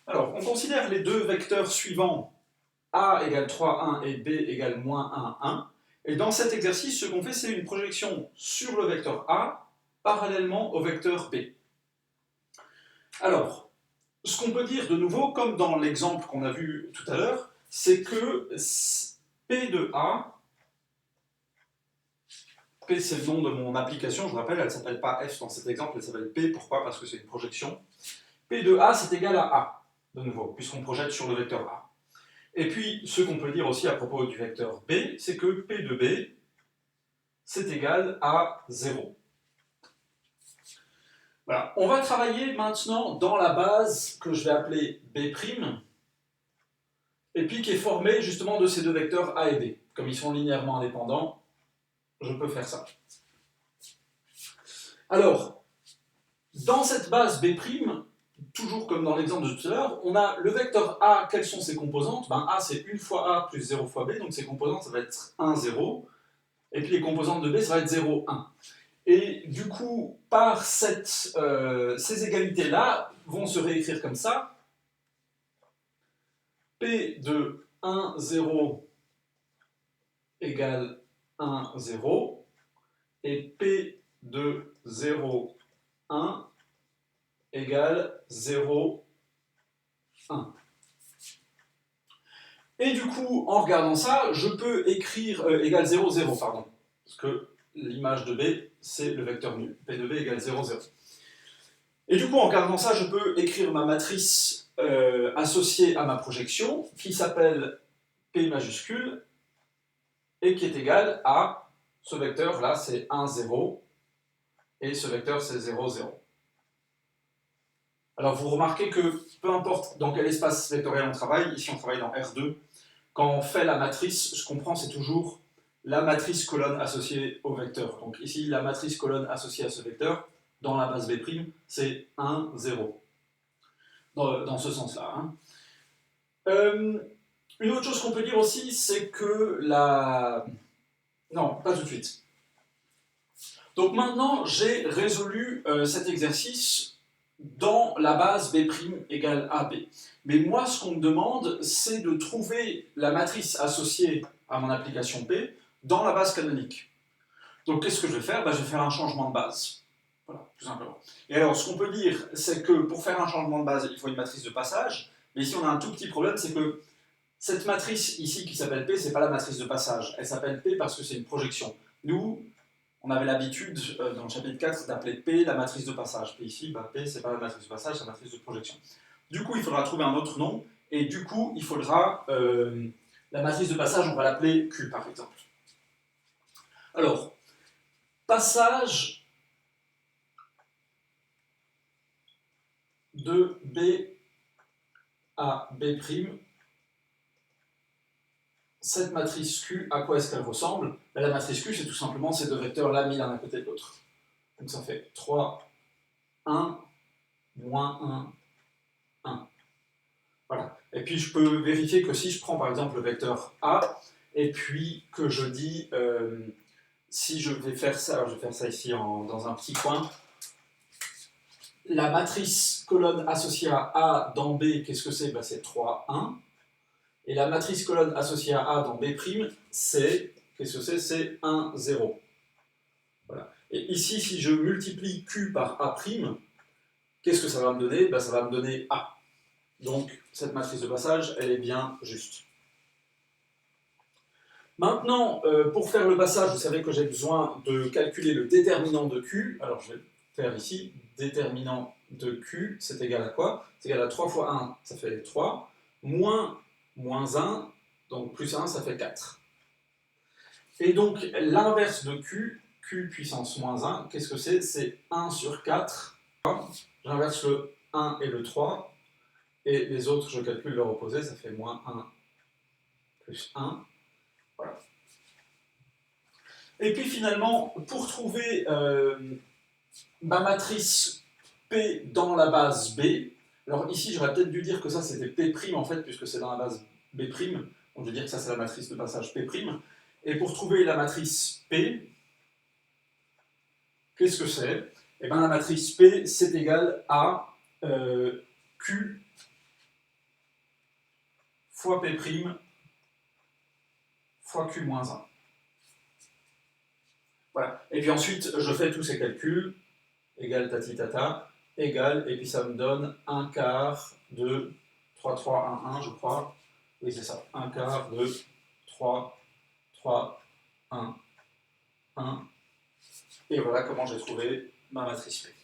Alors, on considère les deux vecteurs suivants, a égale 3, 1 et b égale moins 1, 1. Et dans cet exercice, ce qu'on fait, c'est une projection sur le vecteur a parallèlement au vecteur b. Alors, ce qu'on peut dire de nouveau, comme dans l'exemple qu'on a vu tout à l'heure, c'est que P de A, P c'est le nom de mon application, je vous rappelle, elle ne s'appelle pas F dans cet exemple, elle s'appelle P, pourquoi? Parce que c'est une projection. P de A c'est égal à A, de nouveau, puisqu'on projette sur le vecteur A. Et puis, ce qu'on peut dire aussi à propos du vecteur B, c'est que P de B, c'est égal à 0. Voilà. On va travailler maintenant dans la base que je vais appeler B', et puis qui est formée justement de ces deux vecteurs A et B. Comme ils sont linéairement indépendants, je peux faire ça. Alors, dans cette base B', toujours comme dans l'exemple de tout à l'heure, on a le vecteur A, quelles sont ses composantes? A c'est 1 fois A plus 0 fois B, donc ses composantes ça va être 1, 0, et puis les composantes de B ça va être 0, 1. Et du coup, par ces égalités-là vont se réécrire comme ça. P de 1, 0 égale 1, 0, et P de 0, 1 égale 0, 1. Et du coup, en regardant ça, je peux écrire égale 0, 0, pardon, parce que l'image de B, c'est le vecteur nul. P de B égale 0, 0. Et du coup, en regardant ça, je peux écrire ma matrice associée à ma projection, qui s'appelle P majuscule, et qui est égale à ce vecteur-là, c'est 1, 0, et ce vecteur, c'est 0, 0. Alors, vous remarquez que peu importe dans quel espace vectoriel on travaille, ici on travaille dans R2, quand on fait la matrice, ce qu'on prend, c'est toujours la matrice colonne associée au vecteur. Donc ici, la matrice colonne associée à ce vecteur, dans la base B', c'est 1, 0. Dans ce sens-là. Hein. Une autre chose qu'on peut dire aussi, c'est que la... Non, pas tout de suite. Donc maintenant, j'ai résolu cet exercice dans la base B' égale AB. Mais moi, ce qu'on me demande, c'est de trouver la matrice associée à mon application P dans la base canonique. Donc qu'est-ce que je vais faire? Je vais faire un changement de base. Voilà, tout simplement. Et alors, ce qu'on peut dire, c'est que pour faire un changement de base, il faut une matrice de passage. Mais ici, on a un tout petit problème, c'est que cette matrice ici qui s'appelle P, c'est pas la matrice de passage. Elle s'appelle P parce que c'est une projection. Nous, on avait l'habitude, dans le chapitre 4, d'appeler P la matrice de passage. Puis ici, P, c'est pas la matrice de passage, c'est la matrice de projection. Du coup, il faudra trouver un autre nom, et du coup, il faudra... la matrice de passage, on va l'appeler Q, par exemple. Alors, passage de B à B', cette matrice Q, à quoi est-ce qu'elle ressemble? La matrice Q, c'est tout simplement ces deux vecteurs-là mis l'un à côté de l'autre. Donc ça fait 3, 1, moins 1, 1. Voilà. Et puis je peux vérifier que si je prends par exemple le vecteur A, et puis que je dis, si je vais faire ça, alors je vais faire ça ici dans un petit coin, la matrice colonne associée à A dans B, qu'est-ce que c'est? C'est 3, 1. Et la matrice colonne associée à A dans B', c'est, qu'est-ce que c'est? C'est 1, 0. Voilà. Et ici, si je multiplie Q par A', qu'est-ce que ça va me donner? Ça va me donner A. Donc, cette matrice de passage, elle est bien juste. Maintenant, pour faire le passage, vous savez que j'ai besoin de calculer le déterminant de Q. Alors, je vais faire ici, déterminant de Q, c'est égal à quoi? C'est égal à 3 fois 1, ça fait 3, moins 1, donc plus 1, ça fait 4. Et donc, l'inverse de Q, Q puissance moins 1, qu'est-ce que c'est? C'est 1 sur 4. J'inverse le 1 et le 3, et les autres, je calcule leur opposé, ça fait moins 1 plus 1. Voilà. Et puis finalement, pour trouver ma matrice P dans la base B, alors ici j'aurais peut-être dû dire que ça c'était P' en fait, puisque c'est dans la base B', donc je vais dire que ça c'est la matrice de passage P'. Et pour trouver la matrice P, qu'est-ce que c'est? Eh bien la matrice P c'est égal à Q fois P' fois Q moins 1. Voilà. Et puis ensuite, je fais tous ces calculs, égal tati tata, égal, et puis ça me donne 1 quart de 3, 3, 1, 1, je crois. Oui, c'est ça. 1 quart de 3, 3, 1, 1. Et voilà comment j'ai trouvé ma matrice P.